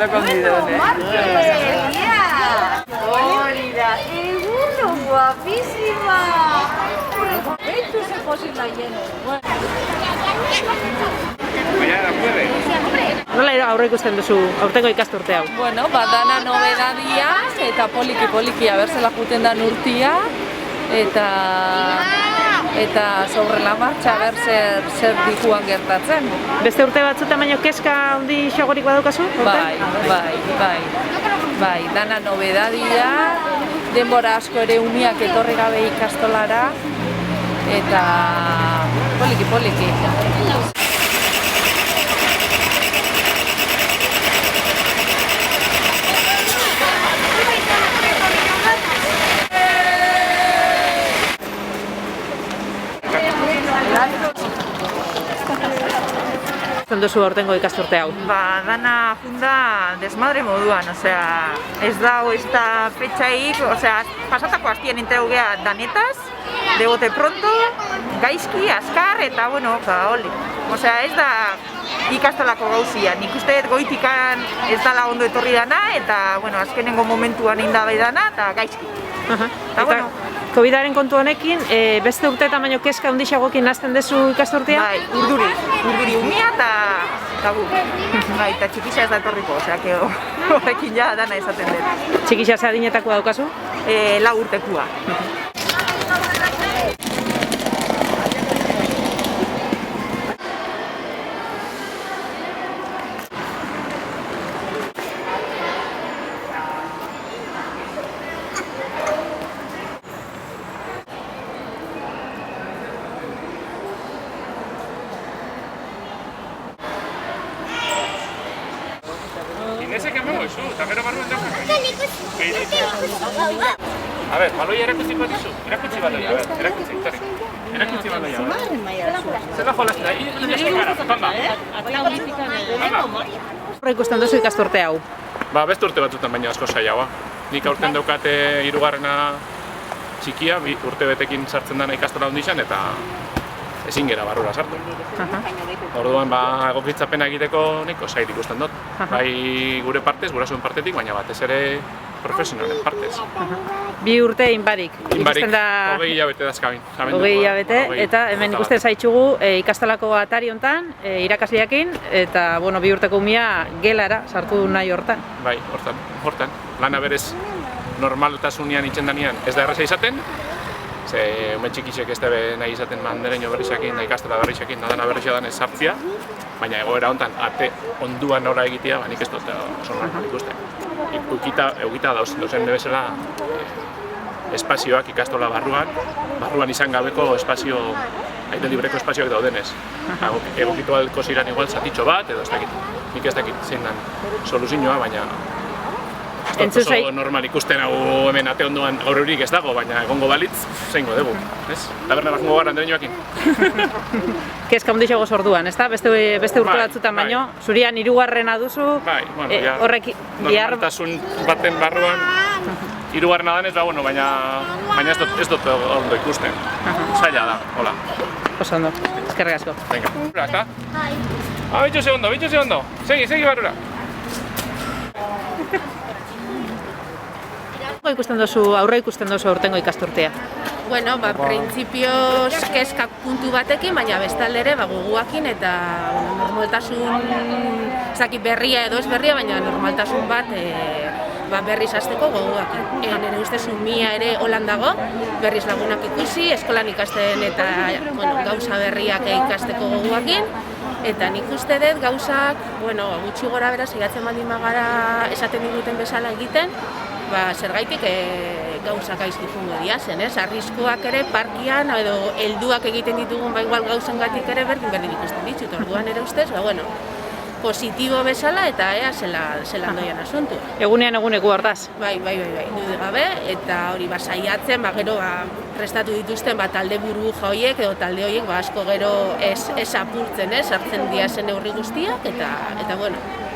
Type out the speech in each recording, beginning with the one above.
Mira, uno guapísima. Esto se posible lleno. Nola aurre ikusten duzu aurtengo ikasturte hau? Bueno, badana nobedadia eta poliki aberzela juten da urtia eta sobre la marcha ber zer dikuan gertatzen. Beste urte batzutan baino kezka handi xogorik badaukazu? Bai, dana nobedadia, denbora asko ere umiak etorri gabe ikastolara eta poliki. Duzu aurtengo ikasturte hau? Dana junda desmadre moduan, osea, ez dago ez da fetxaik, osea, pasatako hastien interugea danetaz, de bote pronto, gaizki, askar, eta bueno, oli. Osea, ez da ikastolako gauzia, nik uste goitikan ez dala ondo etorri dana, eta, bueno, azkenengo momentuan indabai dana, eta gaizki. Eta, bueno, COVID-aren kontu honekin, beste urteetan baino kezka handixagokin hasten dezu ikasturtea? Bai, urduri umia eta gu. Bai, eta txikisa ez da etorriko, osea, horrekin ja dana esaten dut. Txikisa ze adinetako daukazu? 4 urtekua. Ese que me voy, eta gero barruan daukak. A ver, baloia erakutsi bat dizu. Erakutsi baloia, erakutsi baloia. Zela jolasten da, inesko gara, pamba. Horra ikusten duzu ikasturte hau? Beste urte batzutan baino asko zailagoa. Nik aurten daukate 3. txikia, urte betekin sartzen dena ikastola hondizan, eta ezin gera barrura sartu. Orduan, egokitzapena egiteko niko zail ikusten dut. Bai gure partez, gurasoen partetik, baina batez ere profesionalen partez. 2 urte inbarik. Inbarik, 20 hilabete dazkabin. 20 hilabete, eta hemen ikusten zaitxugu ikastolako atari hontan, irakasleakin, eta 2 urteko umia gelara sartu nahi hortan. Bai, hortan. Lana berez normaltasunian itxendanean ez da erraza izaten, ze ume txikisek ez dabe nahi izaten mandereño berrizakin, da ikastola berrizakin, dana berrizia dan ez sartzia, baina egoera hontan ate onduan nora egitea, nik ez dut oso normal ikusten. Eukita dauzen bezala espazioak ikastola barruan izan gabeko espazio, aire libreko espazioak daudenez. Egokitu alko ziren igual zatitxo bat, edo ez dakit. Nik ez dakit zein dan soluzioa, baina oso normal ikusten hau hemen ate ondoan aurrerik ez dago, baina egongo balitz, zeingo dugu, ez? Taberna bat gara andereñoakin. Kezka handixago orduan, ez da? Beste urte batzutan baino, zurian 3. duzu, horrek normaltasun baten barruan 3. danez, baina ez dut ondo ikusten. Zaila da, hola. Oso ondo, eskerrik asko. Venga, ezta? Bitxu segundo. Segi barrura. Aurre ikusten duzu aurtengo ikasturtea? Bueno, printzipioz kezkak puntu batekin, baina bestaldere gogoakin eta normaltasun, ezakit berria edo ez berria, baina normaltasun bat berriz hasteko gogoakin. Nire ustez umia ere holan dago, berriz lagunak ikusi, eskolan ikasten eta gauza berriak ikasteko gogoakin. Eta nik uste dut gauzak, gutxi gora bera saiatzen baldin bagara esaten diguten bezala egiten, zergaitik gauzak gaizki fungo diazen, ez? Arriskuak ere parkian edo helduak egiten ditugun igual gauzengatik ere berdin ikusten ditut. Orduan ere ustez, positibo bezala eta ea zelan doian asuntua. Egunean eguneko hortaz? Bai, dudik gabe, eta hori saiatzen, gero prestatu dituzten talde buru horiek edo talde horiek asko gero ez apurtzen, sartzen diazen neurri guztiak, eta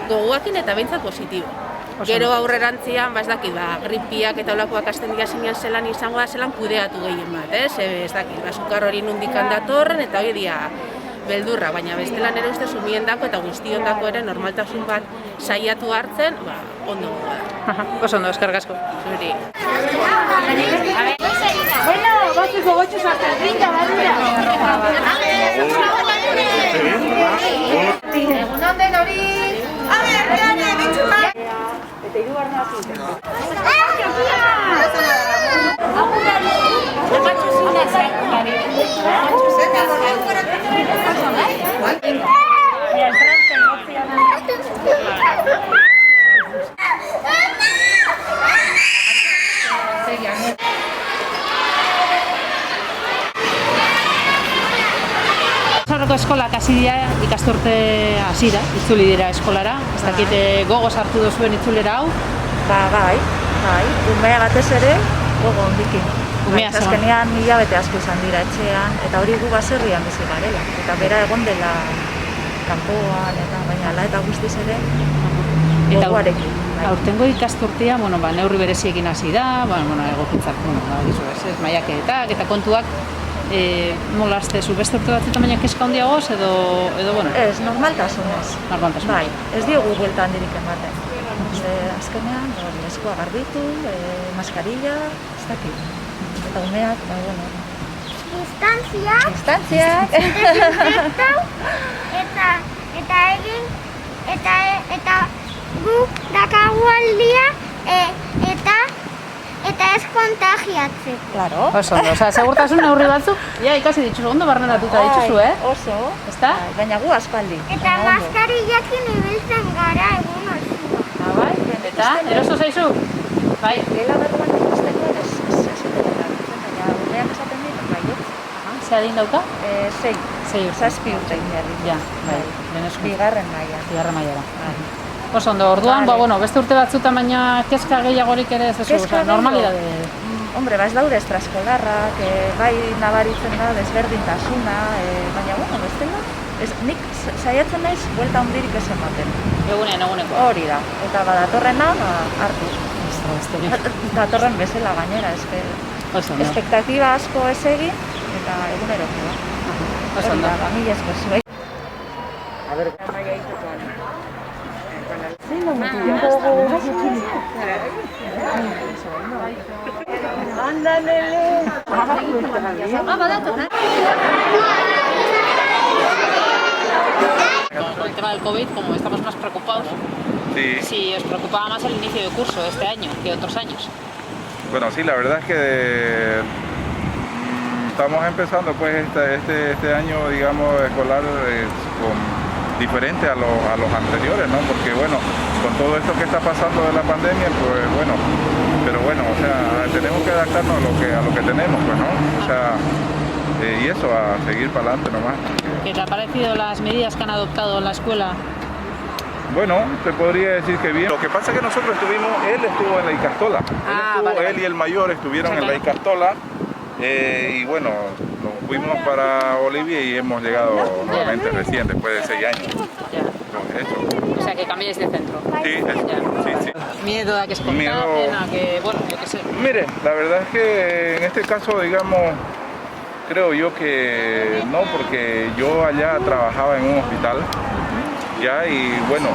gogoakin eta behintzat positibo. Gero aurrerantzian, ez dakit, gripiak eta olakoak hasten diazenean zelan izango da, zelan kudeatu gehien bat, ez dakit, sukar hori nundikan datorren, eta hori dia beldurra, baina bestela nire ustez umiendako eta guztiondako ere normaltasun bat saiatu hartzen, ondo gogoa da. Oso ondo, eskerrik asko. Zuri. Bueno, batzuk gogotxu sartzen, brinda, badura. Egunon den hori. A ber, gane, bitxuma. Eta hirugarren azuten. Zaurreko eskolak hasi dira, ikasturte hasi da, itzuli dira eskolara. Ez dakit gogo sartu duzuen itzulera hau. Bai, umea batez ere, gogo ondikin. Umea zegoen. Azkenean hilabete asko izan dira etxean, eta hori gu baserrian bizi garela. Eta bera egon dela kanpoan, eta baina ala eta guztiz ere, gogoarekin. Aurtengo ikasturtea, neurri bereziekin hasi da, egokitzak, ez maiaketak eta kontuak, nola aztezu, beste urte batzutan baina keska handiagoz edo. Ez, normaltasunez. Normaltasunez. Bai, ez diogu buelta handirik ematen. Azkenean, eskua garbitu, maskarilla, ez dakit. Eta umeak, Distantziak. Eta guk dakagu aldia eta ez kontagiatzeko. Claro. Oso ondo, segurtasun neurri batzuk, ikasi dituzu, ondo barneratuta dituzu, Oso. Ezta? Baina gu aspaldi. Eta maskarillakin ibiltzen gara egun osoa. Bai, eta eroso zaizu? Bai. Gela barruan ikusteko ez baina umeak esaten dit, baietz. Ze adin dauka? 6 urte. 7 urte inberdi. Ja, bai, lehenezko. Bigarren maila. Bigarren mailara. Oso ondo, orduan, beste urte batzutan baina kezka gehiagorik ere ez duzu, normalidade. Hombre, ez daude estraskolarrak, bai nabaritzen da desberdintasuna, baina, bestela, nik saiatzen naiz buelta handirik ez ematen. Eguneko. Hori da, eta badatorrena, hartu. Datorren bezala gainera, espektatiba asko ez egin, eta eguneroko da. Oso ondo. Mila esker zuei. Con el tema del COVID, como estamos más preocupados, si os preocupaba más el inicio de curso de este año que otros años. Bueno, sí, la verdad es que estamos empezando pues este año, digamos, escolar diferente a los anteriores, ¿no? Porque bueno, con todo esto que está pasando de la pandemia, pues bueno, pero bueno, o sea, tenemos que adaptarnos a lo que tenemos, pues, ¿no? O sea, y eso, a seguir para adelante nomás. ¿Qué te han parecido las medidas que han adoptado en la escuela? Bueno, te podría decir que bien. Lo que pasa es que nosotros él estuvo en la Icastola. Él y el mayor estuvieron en la Icastola. Y bueno, nos fuimos para Olivia y hemos llegado nuevamente recién, después de 6 años. O sea, que cambiéis de centro. Sí. Miedo a que se contagien, a que, yo qué sé. Mire, la verdad es que en este caso, digamos, creo yo que no, porque yo allá trabajaba en un hospital, y bueno,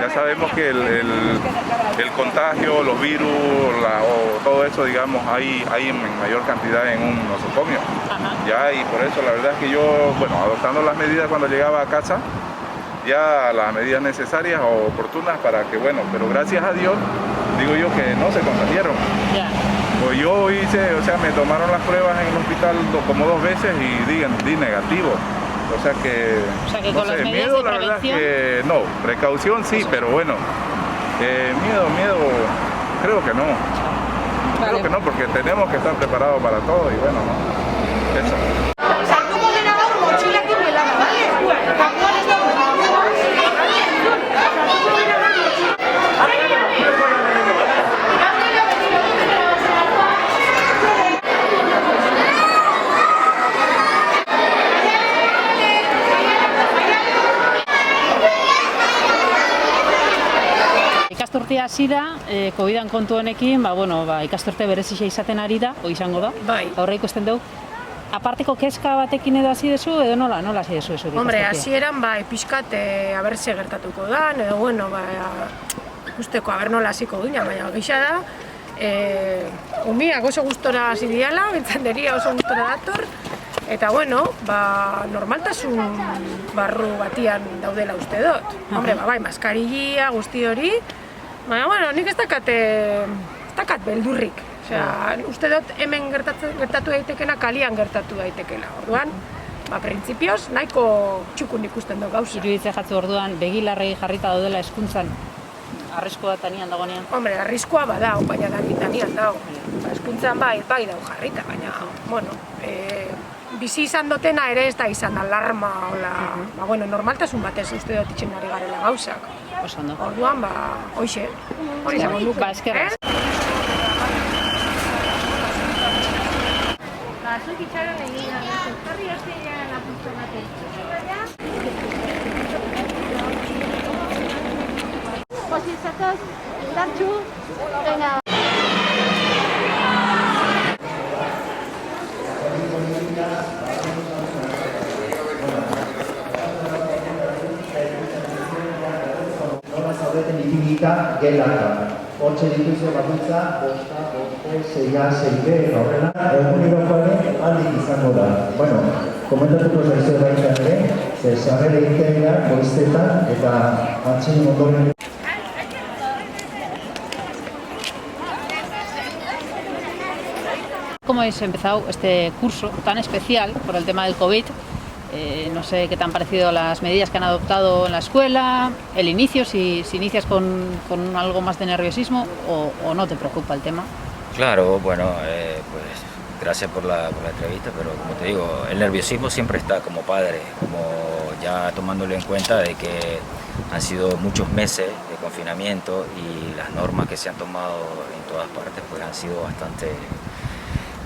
ya sabemos que el contagio, los virus, o todo eso, digamos, hay en mayor cantidad en un nosocomio. Y por eso la verdad es que yo, bueno, adoptando las medidas cuando llegaba a casa, ya las medidas necesarias o oportunas para que, bueno, pero gracias a Dios, digo yo que no se contagiaron. Pues yo me tomaron las pruebas en el hospital como 2 veces y di negativo. O sea que no con sé, las miedo la verdad que no, precaución sí, pero bueno, miedo creo que no. Creo que no, porque tenemos que estar preparados para todo y bueno, ¿no? Eso. Ikasturtea hasi da, COVID-an kontu honekin, ikasturte berezia izaten ari da, izango da. Bai. Aurre ikusten dugu? aparteko kezka batekin edo hasi dezu, edo nola hasi dezu zure Hombre, ikasturtea? hasieran bai pixkat aber ze gertatuko dan, edo bueno, ikusteko aber nola hasiko gina, baina gisa da, umiak oso gustora hasi diala, bentsanderia oso gustora dator, eta bueno, normaltasun barru batian daudela uste dut. Hombre, bai, maskarilla, guzti hori, baina bueno, nik ez dakat beldurrik. Osea, uste dut hemen gertatu daitekena kalian gertatu daitekela. Orduan, printzipioz, nahiko txukun ikusten dut gauza. Iruditze jatzu orduan, begilarrei jarrita daudela hezkuntzan, arriskoa tanian dagoenean? Hombre, arriskoa badau, baina tanian dau. Hezkuntzan bai dau jarrita, baina, bueno, bizi izan dutena ere ez da izan alarma, hola, normaltasun batez uste dut itxen ari garela gauzak. Oso ondo. Orduan, hoxe, hori zango nuke. Eskerrak. Zuk itxaron egin jarri hasteilean lapurtu ematen. Pozik zatoz, indartxu, venga. Nola zaudeten ipinita gelatan. Hortxe dituzue bakoitza, bosta, seia, seide, horrela, egunerokoaren aldik izango da. Bueno, komentatuko zaizue baita ere, sarrera irteera, goiztetan, eta atxin ondoren. ¿Cómo habéis empezado este curso tan especial por el tema del COVID? No sé qué te han parecido las medidas que han adoptado en la escuela, el inicio, si inicias con algo más de nerviosismo o no te preocupa el tema. Claro, bueno, pues gracias por la entrevista, pero como te digo, el nerviosismo siempre está como padre, como ya tomándolo en cuenta de que han sido muchos meses de confinamiento y las normas que se han tomado en todas partes pues han sido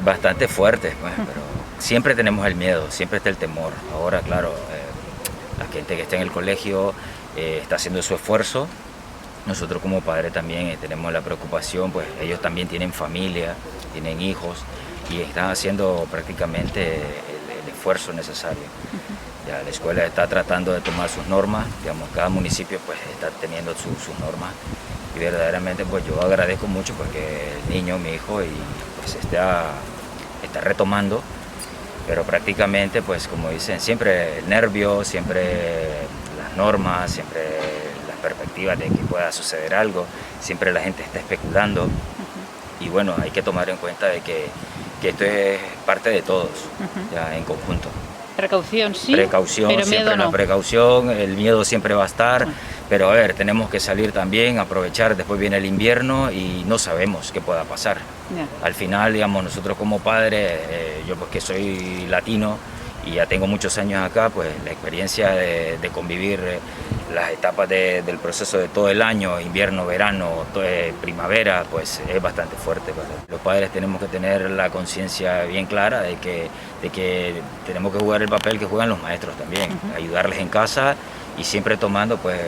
bastante fuertes, pues, pero siempre tenemos el miedo, siempre está el temor. Ahora, claro, la gente que está en el colegio está haciendo su esfuerzo. Nosotros como padres también tenemos la preocupación, pues ellos también tienen familia, tienen hijos y están haciendo prácticamente el esfuerzo necesario. Ya la escuela está tratando de tomar sus normas, digamos, cada municipio pues está teniendo sus normas y verdaderamente pues yo agradezco mucho porque el niño, mi hijo, y pues está retomando, pero prácticamente pues como dicen, siempre el nervio, siempre las normas, siempre las perspectivas de que pueda suceder algo, siempre la gente está especulando y bueno, hay que tomar en cuenta de que esto es parte de todos, ya en conjunto. Precaución sí, precaución, pero siempre miedo no. La precaución, el miedo siempre va a estar, pero a ver, tenemos que salir también, aprovechar, después viene el invierno y no sabemos qué pueda pasar. Al final, digamos, nosotros como padres, yo pues que soy latino y ya tengo muchos años acá, pues la experiencia de convivir las etapas del proceso de todo el año, invierno, verano, primavera, pues es bastante fuerte. Los padres tenemos que tener la conciencia bien clara de que tenemos que jugar el papel que juegan los maestros también, ayudarles en casa y siempre tomando pues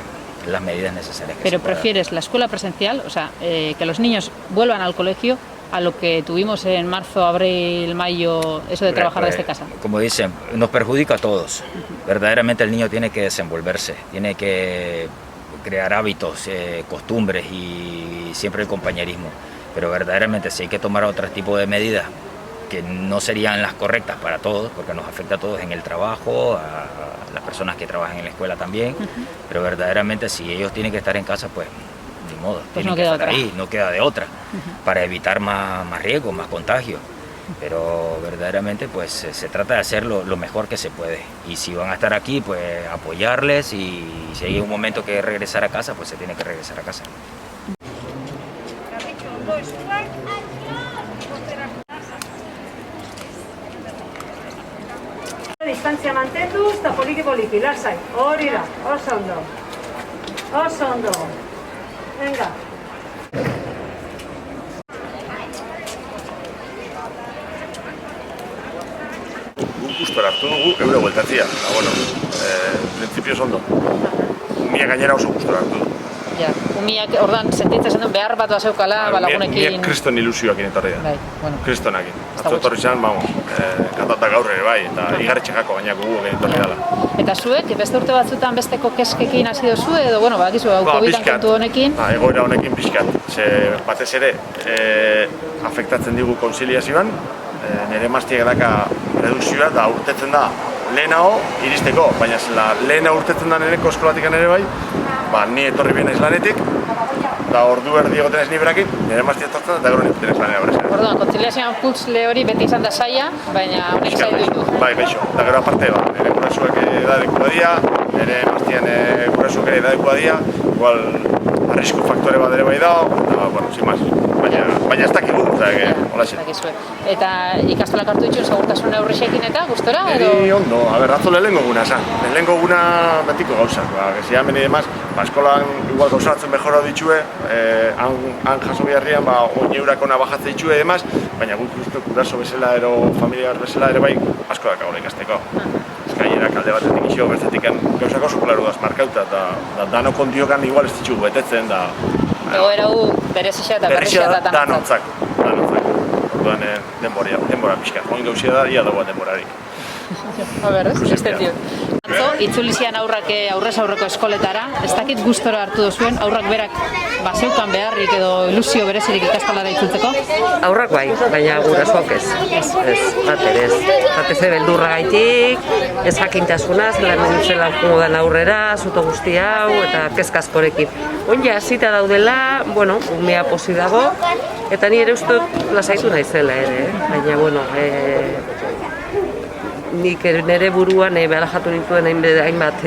las medidas necesarias. Pero prefieres la escuela presencial, o sea, que los niños vuelvan al colegio, a lo que tuvimos en marzo, abril, mayo, eso de trabajar desde casa? Como dicen, nos perjudica a todos. Verdaderamente el niño tiene que desenvolverse, tiene que crear hábitos, costumbres y siempre el compañerismo. Pero verdaderamente si hay que tomar otro tipo de medidas que no serían las correctas para todos, porque nos afecta a todos en el trabajo, a las personas que trabajan en la escuela también, pero verdaderamente si ellos tienen que estar en casa, pues ni modo, pues tienen que estar ahí, no queda de otra, para evitar más riesgos, más contagios. Pero verdaderamente pues se trata de hacer lo mejor que se puede. Y si van a estar aquí, pues apoyarles y si hay un momento que regresar a casa, pues se tiene que regresar a casa. Distantzia mantenduz eta poliki lasai. Hori da, oso ondo. Oso ondo. Venga. Gustora hartu dugu, eure bueltatzia. Bueno, printzipioz ondo. Mia gainera oso gustora hartu dugu. Ja, umiak ordan sentitzen zen behar bat bazeukala, lagunekin. Nik kriston ilusioakin etorri da. Bai, bueno. Kristonakin. Atzo etorri zen, kantatak aurre bai, eta igarritxekako gainako gu egin etorri dela. Eta zuek, beste urte batzutan besteko keskekin hasi dozu edo, bueno, bakizu, COVID-an kontu honekin? Egoera honekin pixkat. Batez ere, afektatzen digu konziliazioan, nire emaztiak daka redukzioa eta urtetzen da lehenago iristeko, baina lehena urtetzen da nereko eskolatikan ere bai, ni etorri bien lanetik, eta ordu erdi egoten ez niberakin, nire emaztia etortzen eta gero nire lanera berezera. Orduan, kontziliazioan putzle hori beti izan da saia, baina honek zaitu ditu. Bai, gaixo. Eta gero aparte, nire gurasoak edadeko badia, nire emaztian gurasoak ere edadeko badia, igual arrisku faktore bat ere bai da, eta, bueno, sin más. Baina ez dakigu, hola xe. Eta ikastolak hartu dituen segurtasun neurrixekin eta gustora? Ondo, atzo lehenengo guna esan. Lehenengo guna betiko gauzak. Gezia hemen idemaz, eskolan igual gauzatzen mejora ditue, han jaso beharrian, oineurako nabajatze ditue edemaz, baina guk uste kuraso bezala ero, familiar bezala ere bai, asko dakagola ikasteko. Gaiera kalde batetik iso, bertzetik gauzako sukularu daz markauta, eta dano kondiokan igual ez ditugu betetzen, da... Egoera hu berezia eta berrizia da danontzak. Orduan denbora pixka. Oin gauzia da, ia dagoa denborarik. A ber, ez? Estendio. Atzo, itzulizian aurrak aurrez aurreko eskoletara, ez dakit gustora hartu duzuen, aurrak berak bazeukan beharrik edo ilusio berezirik ikastolara itzultzeko? Aurrak bai, baina gurasoak ez. Bat ere ez. Batez beldurra gaitik, ez jakintasunaz, lan nintzen modan aurrera, zuto guzti hau, eta kezkazkorekin. Onja, hasita daudela, bueno, umea posi dago, eta ni ere uste lasaitu naizela ere, baina, bueno, nik nire buruan beharajatu nituen hainbat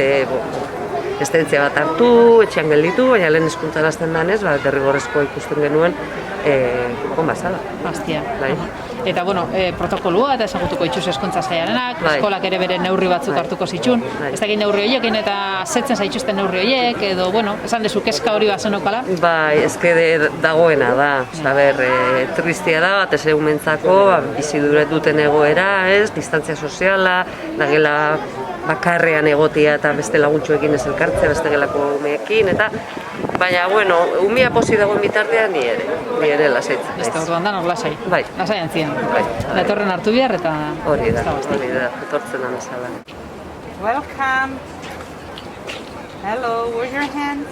estentzia bat hartu, etxean gelditu, baina lehen hezkuntzan hasten danez, derrigorrezkoa ikusten genuen, bazala. Bastia. Eta, bueno, protokolua eta ezagutuko itxuz hezkuntza sailarenak, eskolak ere bere neurri batzuk hartuko zitxun. Ez dakit neurri horiekin eta zetzen zaituzten neurri horiek, edo, bueno, esan dezu kezka hori bazenokala? Bai, ezke dagoena da. Tristia da, batez egumentzako, bizi duten egoera, distantzia soziala, dagela bakarrean egotia eta beste laguntxoekin ez elkartzea, beste gelako umeekin, eta baina, bueno, umea posi dagoen bitartean ni ere lasaitzen. Ez da, orduan danok lasai. Bai. Lasai antzien. Etorren hartu behar eta... Hori da, etortzen amezala. Welcome. Hello, where's your hands?